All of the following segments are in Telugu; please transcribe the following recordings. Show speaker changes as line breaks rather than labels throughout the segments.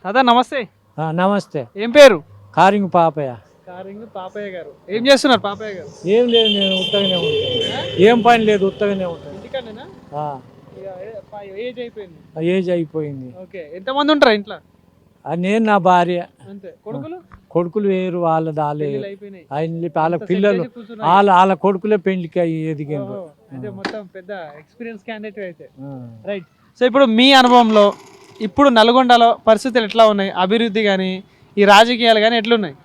తాత నమస్తే.
నమస్తే.
ఏం పేరు?
కారింగ్ పాపయ్య.
కారింగ్ పాపయ్య గారు. ఏం చేస్తున్నారు పాపయ్య గారు?
ఏం లేదు, నేను ఉత్తగానే ఉంటాను. ఏం పని లేదు, ఉత్తగానే ఉంటాను.
ఇంటికనేనా? ఏజ్ అయిపోయింది.
ఏజ్ అయిపోయింది.
ఓకే. ఎంతమంది ఉంటారు ఇంట్లో?
నేను నా భార్య
అంతే. కొడుకులు?
కొడుకులు వేరు, వాళ్ళ
అయిపోయినాయి.
వాళ్ళ పిల్లలు వాళ్ళ కొడుకులే పెళ్లికి ఎదిగారు.
అంటే మొత్తం పెద్ద ఎక్స్పీరియన్స్ క్యాండిడేట్ అయితే. రైట్. సో ఇప్పుడు మీ అనుభవంలో ఇప్పుడు నల్గొండలో పరిస్థితులు ఎట్లా ఉన్నాయి? అభివృద్ధి కానీ ఈ రాజకీయాలు కానీ ఎట్లున్నాయి?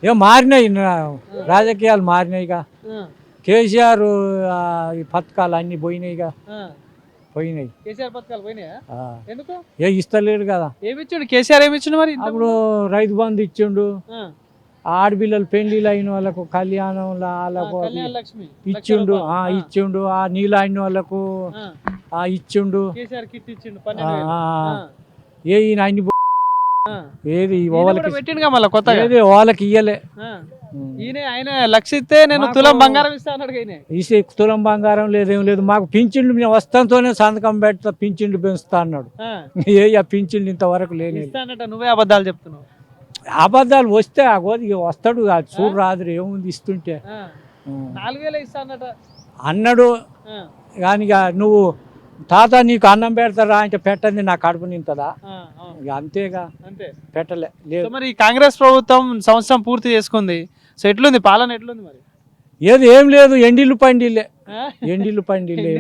ఏం మారినాయి, రాజకీయాలు మారినాయిగా. కేసీఆర్ ఈ పథకాలు అన్ని పోయినాయిగా. పోయినాయి.
కేసీఆర్ పథకాలు పోయినాయా? ఎందుకు?
ఏ ఇస్తలేడు కదా.
ఏమి ఇచ్చిండు కేసీఆర్? ఏమి ఇచ్చిండు మరి?
అప్పుడు రైతు బంధు ఇచ్చిండు, ఆడపిల్లలు పెళ్లిళ్ళు అయిన వాళ్ళకు కళ్యాణం వాళ్ళకు ఇచ్చిండు. ఇచ్చిండు. ఆ నీళ్ళు అయిన వాళ్ళకు ఇచ్చిండు. ఏ ఈయన అన్ని ఏది
ఏది
వాళ్ళకి ఇయ్యలే.
ఆయన లక్షిస్తే నేను తులం బంగారం ఇస్తే
తులం బంగారం లేదేం లేదు. మాకు పింఛన్లు మేము వస్తాంతోనే సంతకం పెడతా, పింఛన్లు పెంచుతా అన్నాడు. ఏ పింఛన్లు ఇంతవరకు లేని.
నువ్వే అబద్ధాలు చెప్తున్నావు.
అబద్ధాలు వస్తే వస్తాడు, చూడు రాదు ఏముంది ఇస్తుంటే.
4,000 ఇస్తానట
అన్నాడు. కానీ నువ్వు తాత నీకు అన్నం పెడతారా అంటే పెట్టండి, నా కడుపు నింతదా? అంతేగా, పెట్టలే. లేదు.
మరి కాంగ్రెస్ ప్రభుత్వం సంవత్సరం పూర్తి చేసుకుంది. సో ఎట్లుంది పాలన? ఎట్లుంది మరి?
ఏం లేదు, ఎండిల్లు పండిలే. ఎండిల్లు పండిలే.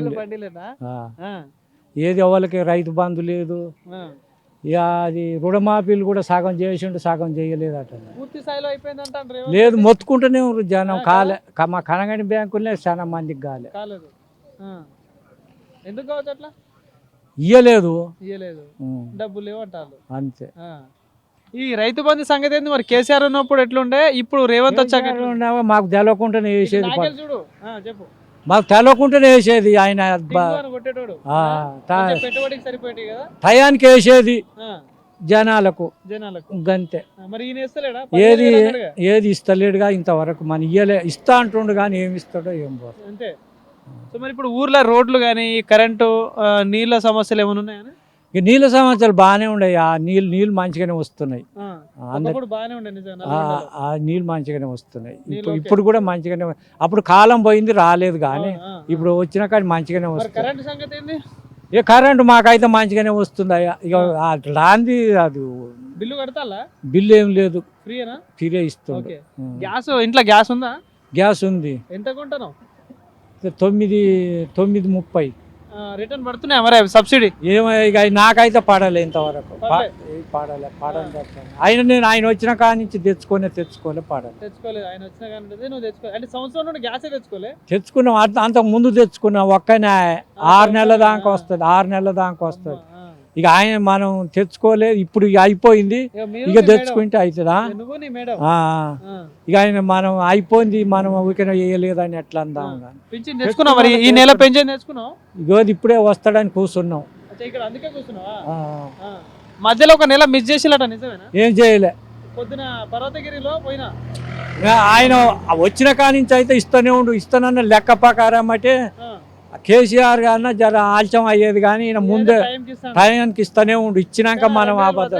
ఏది వాళ్ళకి రైతు బంధు లేదు. ఇక అది రుణమాఫీలు కూడా సగం చేసిండు, సగం చేయలేదట.
పూర్తి స్థాయిలో అయిపోయిందంట.
లేదు, మొత్తుకుంటూనే జనం కాలే. మా కనగని బ్యాంకులే చాలా మందికి
కాలేదు. ఎందుకు కావచ్చు అట్లా?
ఇయ్యలేదు,
డబ్బులు లేవంటారు
అంతే.
ఈ రైతు బంధు సంగతి ఏంది మరి? కేసీఆర్ ఉన్నప్పుడు ఎట్లుండే, ఇప్పుడు రేవంత్ వచ్చాక
మాకు తెలవకుండానే వేసేది.
చూడు చెప్పు.
మాకు తెలవకుండానే వేసేది ఆయన. టయానికి వేసేది జనాలకు గంతే. ఏది ఇస్తలేడుగా ఇంతవరకు. మన ఇస్తా అంటుండు కానీ ఏమి ఇస్తాడో ఏం పోదు
అంతే. సో మరి ఇప్పుడు ఊర్లో రోడ్లు కానీ కరెంటు నీళ్ళ సమస్యలు ఏమైనా ఉన్నాయా?
ఇక నీళ్ళ సమస్యలు బాగానే ఉన్నాయి. ఆ నీళ్ళు మంచిగానే వస్తున్నాయి. నీళ్ళు మంచిగానే వస్తున్నాయి. ఇప్పుడు కూడా మంచిగానే. అప్పుడు కాలం పోయింది, రాలేదు. కానీ ఇప్పుడు వచ్చినా కానీ మంచిగానే వస్తుంది. ఏ కరెంటు మాకైతే మంచిగానే వస్తుంది. ఇక రాంది అది
బిల్లు కడతా?
బిల్లు ఏం లేదు, ఫ్రీగా ఇస్తుంది.
గ్యాస్ ఇంట్లో గ్యాస్ ఉందా?
గ్యాస్ ఉంది.
ఎంత కొంటాను?
930.
రిటర్న్ పడుతున్నాయి మరి సబ్సిడీ?
ఏమో ఇక నాకైతే పడలే ఇంతవరకు. పడలే. ఆయన వచ్చిన కాడి నుంచి తెచ్చుకోలే
పడలేదు. ఆయన వచ్చిన కాడి నుంచి నువ్వు తెచ్చుకో అంటే సంవత్సరం నుండి గ్యాసే
తెచ్చుకున్నాం. అంతకు ముందు తెచ్చుకున్నాం. ఒక్కనే 6 నెలల దాకా వస్తుంది. 6 నెలల దాకా వస్తుంది. ఇక ఆయన మనం తెచ్చుకోలేదు. ఇప్పుడు ఇక అయిపోయింది. ఇక తెచ్చుకుంటే అవుతుందా? ఇక ఆయన మనం అయిపోయింది, మనం ఊరికే వేయలేదని ఎట్లా అందాం.
ఈ నెల పెన్షన్ తెచ్చుకున్నాం.
ఇగో ఇప్పుడే వస్తాడని కూర్చున్నాం.
మధ్యలో ఒక నెల మిస్ చేసినట్ట. నిజమేనా?
ఏం చేయలే.
పొద్దున పర్వతగిరిలో పోయినా
ఆయన వచ్చిన కాడి నుంచి అయితే ఇస్తానన్న లెక్క ప్రకారం అంటే కేసీఆర్ కన్నా జర ఆలస్యం అయ్యేది. కానీ ఈయన ముందే టైంకి ఇస్తూనే ఉండు. ఇచ్చినాక మనం ఆపద.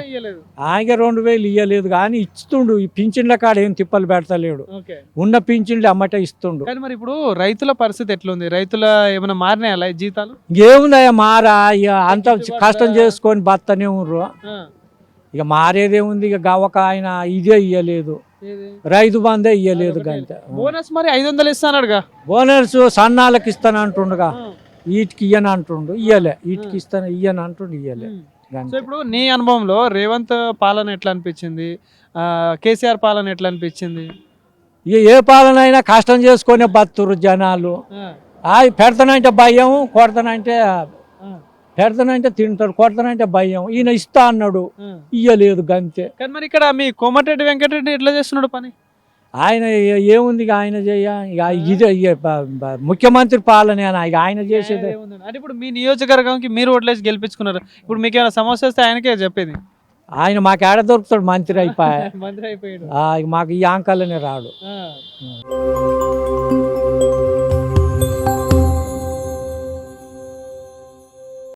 ఆయన 2,000 ఇయ్యలేదు కానీ ఇస్తుండు. ఈ పింఛన్ల కాడ ఏం తిప్పలు పెడతలేడు. ఉన్న పింఛన్లు అమ్మటే ఇస్తుండు.
మరి ఇప్పుడు రైతుల పరిస్థితి ఎట్లుంది? రైతుల ఏమైనా మారినాయా జీతాలు?
ఏముందయ్యా మారా? ఇక అంత కష్టం చేసుకొని బతనే ఉండ్రు. ఇక మారేదేముంది? ఇక గవక ఆయన ఇదే ఇయ్యలేదు, రైతు బంధే ఇయ్యలేదు. గంతే.
బోనస్ మరి 500 ఇస్తానడుగా.
బోనస్ సన్నాలకు ఇస్తాను అంటుండగా, వీటికి ఇయ్యను అంటుండు. ఇయ్యలే. వీటికి ఇస్తాను ఇయ్యను అంటుండు. ఇయ్యలే.
సో ఇప్పుడు నీ అనుభవంలో రేవంత్ పాలన ఎట్లా అనిపించింది? కేసీఆర్ పాలన ఎట్లా అనిపించింది?
ఇక ఏ పాలన అయినా కష్టం చేసుకునే బతురు జనాలు. పెడతానంటే భయం, పెడతానంటే తింటారు, కొడతానంటే భయం. ఈయన ఇస్తా అన్నాడు, ఇయ్యలేదు. గంతే.
కానీ మరి ఇక్కడ మీ కోమటిరెడ్డి వెంకటరెడ్డి ఎట్లా చేస్తున్నాడు పని?
ఆయన ఏముంది ఇక ఆయన ఇక ఇదే ముఖ్యమంత్రి పాలన ఇక ఆయన చేసేది.
అంటే ఇప్పుడు మీ నియోజకవర్గానికి మీరు ఓట్లేసి గెలిపించుకున్నారు. ఇప్పుడు మీకు ఏమైనా సమస్య వస్తే ఆయనకే చెప్పేది.
ఆయన మాకు ఏడ దొరుకుతాడు? మంత్రి అయిపోయాడు. మాకు ఈ ఆంకాలనే రాడు.